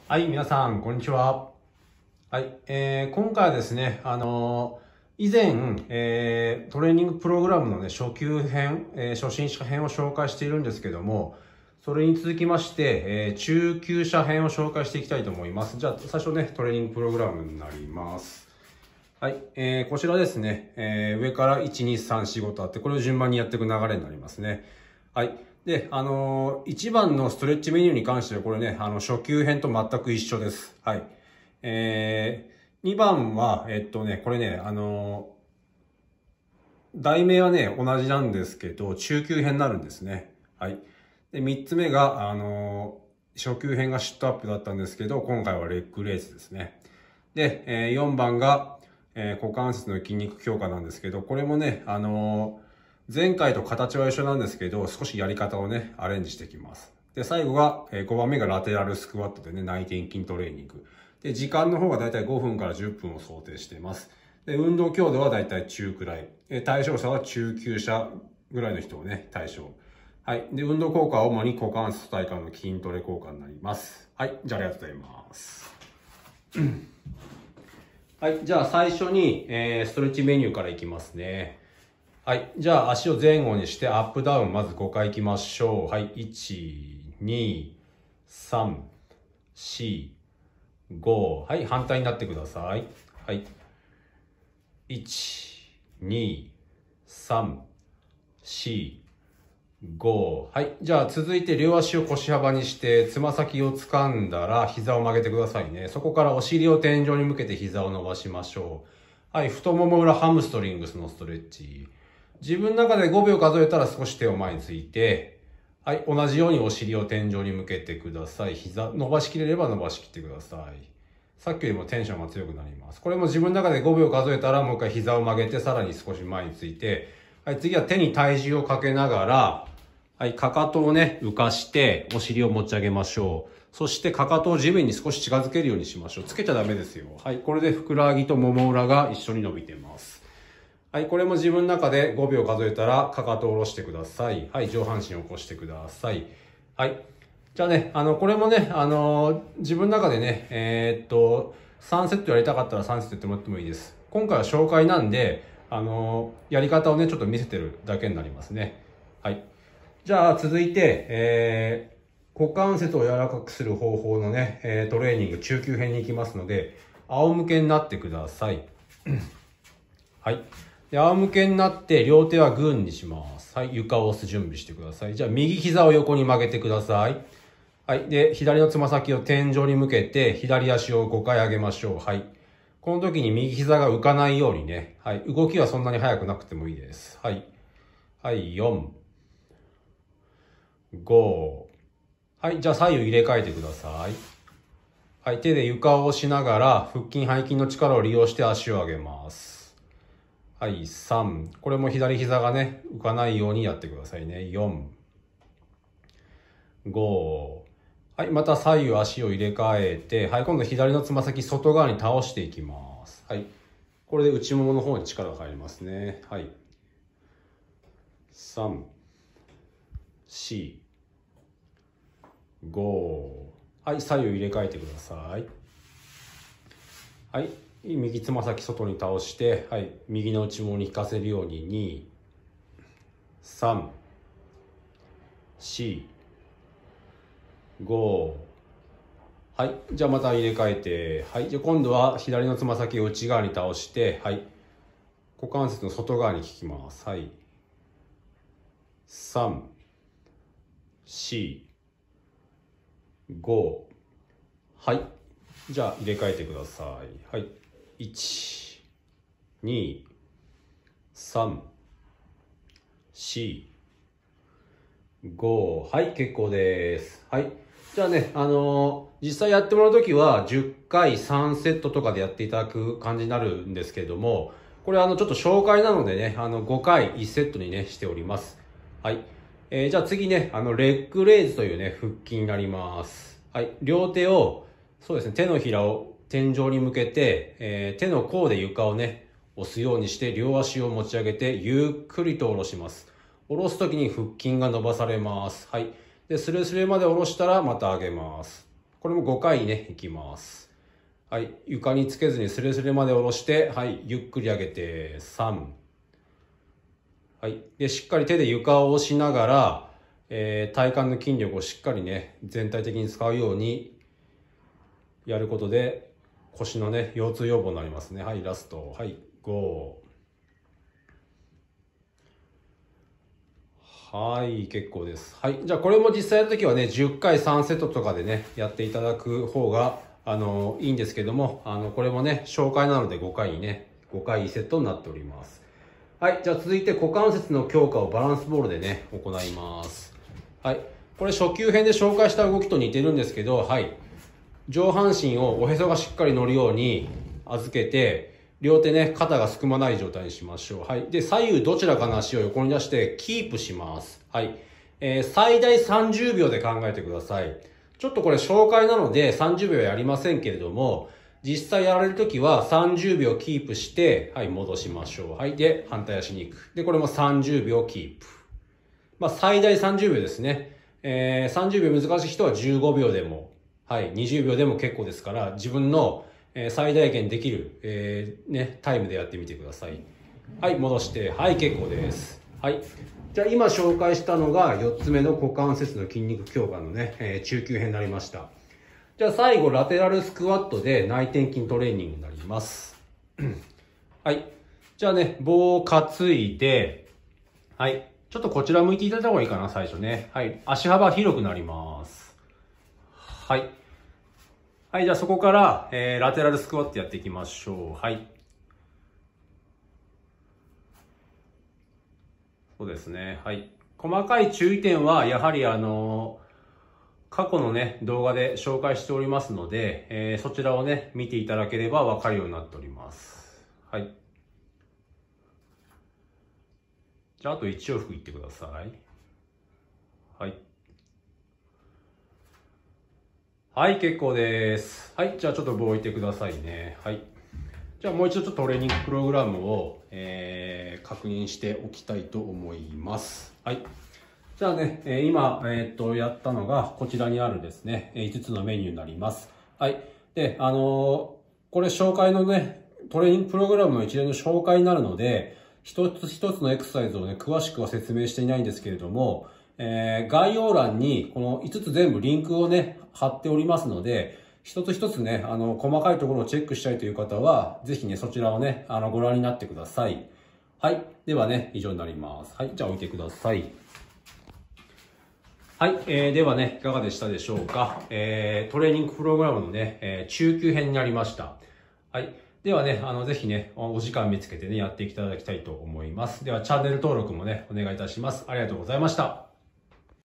はい、皆さん、こんにちは。はい、今回はですね、以前、トレーニングプログラムのね、初級編、初心者編を紹介しているんですけども、それに続きまして、中級者編を紹介していきたいと思います。じゃあ、最初ね、トレーニングプログラムになります。はい、こちらですね、上から1、2、3、4、5とあって、これを順番にやっていく流れになりますね。はい。で、1番のストレッチメニューに関しては、これね、初級編と全く一緒です。はい。2番は、これね、題名はね、同じなんですけど、中級編になるんですね。はい。で、3つ目が、初級編がシットアップだったんですけど、今回はレッグレースですね。で、4番が、股関節の筋肉強化なんですけど、これもね、前回と形は一緒なんですけど、少しやり方をね、アレンジしていきます。で、最後が、5番目がラテラルスクワットでね、内転筋トレーニング。で、時間の方がだいたい5分から10分を想定しています。で、運動強度はだいたい中くらい。対象者は中級者ぐらいの人をね、対象。はい。で、運動効果は主に股関節体幹の筋トレ効果になります。はい。じゃあありがとうございます。はい。じゃあ最初に、ストレッチメニューからいきますね。はい。じゃあ足を前後にしてアップダウンまず5回いきましょう。はい。1、2、3、4、5。はい。反対になってください。はい。1、2、3、4、5。はい。じゃあ続いて両足を腰幅にしてつま先を掴んだら膝を曲げてくださいね。そこからお尻を天井に向けて膝を伸ばしましょう。はい。太もも裏ハムストリングスのストレッチ。自分の中で5秒数えたら少し手を前について、はい。同じようにお尻を天井に向けてください。膝、伸ばしきれれば伸ばしきってください。さっきよりもテンションが強くなります。これも自分の中で5秒数えたらもう一回膝を曲げてさらに少し前について、はい。次は手に体重をかけながら、はい。かかとをね、浮かしてお尻を持ち上げましょう。そしてかかとを地面に少し近づけるようにしましょう。つけちゃダメですよ。はい。これでふくらはぎともも裏が一緒に伸びてます。はい、これも自分の中で5秒数えたら、かかとを下ろしてください。はい、上半身を起こしてください。はい。じゃあね、これもね、自分の中でね、3セットやりたかったら3セットやってもらってもいいです。今回は紹介なんで、やり方をね、ちょっと見せてるだけになりますね。はい。じゃあ、続いて、股関節を柔らかくする方法のね、トレーニング中級編に行きますので、仰向けになってください。はい。で、仰向けになって両手はグーにします。はい。床を押す準備してください。じゃあ、右膝を横に曲げてください。はい。で、左のつま先を天井に向けて、左足を5回上げましょう。はい。この時に右膝が浮かないようにね。はい。動きはそんなに速くなくてもいいです。はい。はい。4、5。はい。じゃあ、左右入れ替えてください。はい。手で床を押しながら、腹筋背筋の力を利用して足を上げます。はい、3。これも左膝がね、浮かないようにやってくださいね。4、5。はい、また左右足を入れ替えて、はい、今度左のつま先外側に倒していきます。はい。これで内ももの方に力が入りますね。はい。3、4、5。はい、左右入れ替えてください。はい。右つま先外に倒して、はい。右の内ももに引かせるように2、3、4、5。はい。じゃあまた入れ替えて、はい。じゃあ今度は左のつま先を内側に倒して、はい。股関節の外側に引きます。はい。3、4、5。はい。じゃあ入れ替えてください。はい。1、2、3、4、5。はい、結構です。はい。じゃあね、実際やってもらうときは10回3セットとかでやっていただく感じになるんですけれども、これちょっと紹介なのでね、5回1セットにね、しております。はい。じゃあ次ね、レッグレイズというね、腹筋になります。はい。両手を、そうですね、手のひらを天井に向けて、手の甲で床をね、押すようにして両足を持ち上げてゆっくりと下ろします。下ろすときに腹筋が伸ばされます。はい。で、スレスレまで下ろしたらまた上げます。これも5回ね、いきます。はい。床につけずにスレスレまで下ろして、はい。ゆっくり上げて、3。はい。で、しっかり手で床を押しながら、体幹の筋力をしっかりね、全体的に使うようにやることで、腰のね、腰痛予防になりますね。はい、ラスト。はい、5。はい、結構です。はい。じゃあこれも実際やるときはね、10回3セットとかでね、やっていただく方が、いいんですけども、これもね、紹介なので5回にね、5回1セットになっております。はい。じゃあ続いて股関節の強化をバランスボールでね、行います。はい。これ初級編で紹介した動きと似てるんですけど、はい。上半身をおへそがしっかり乗るように預けて、両手ね、肩がすくまない状態にしましょう。はい。で、左右どちらかの足を横に出してキープします。はい。最大30秒で考えてください。ちょっとこれ紹介なので30秒やりませんけれども、実際やられるときは30秒キープして、はい、戻しましょう。はい。で、反対足に行く。で、これも30秒キープ。まあ、最大30秒ですね。30秒難しい人は15秒でも、はい、20秒でも結構ですから、自分の最大限できる、タイムでやってみてください。はい、戻して、はい、結構です。はい。じゃあ今紹介したのが4つ目の股関節の筋肉強化のね、中級編になりました。じゃあ最後、ラテラルスクワットで内転筋トレーニングになります。はい。じゃあね、棒を担いで、はい。ちょっとこちら向いていただいた方がいいかな、最初ね。はい。足幅広くなります。はい。はい。じゃあそこから、ラテラルスクワットやっていきましょう。はい。そうですね。はい。細かい注意点は、やはり過去のね、動画で紹介しておりますので、そちらをね、見ていただければわかるようになっております。はい。じゃあ、あと1往復いってください。はい。はい、結構です。はい、じゃあちょっと棒置いてくださいね。はい。じゃあもう一度ちょっとトレーニングプログラムを、確認しておきたいと思います。はい。じゃあね、今、やったのがこちらにあるですね、5つのメニューになります。はい。で、これ紹介のね、トレーニングプログラムの一連の紹介になるので、一つ一つのエクササイズをね、詳しくは説明していないんですけれども、概要欄にこの5つ全部リンクをね、貼っておりますので、一つ一つね、細かいところをチェックしたいという方は、ぜひね、そちらをね、ご覧になってください。はい。ではね、以上になります。はい。じゃあ置いてください。はい。ではね、いかがでしたでしょうか。トレーニングプログラムのね、中級編になりました。はい。ではね、ぜひね、お時間見つけてね、やっていただきたいと思います。では、チャンネル登録もね、お願いいたします。ありがとうございました。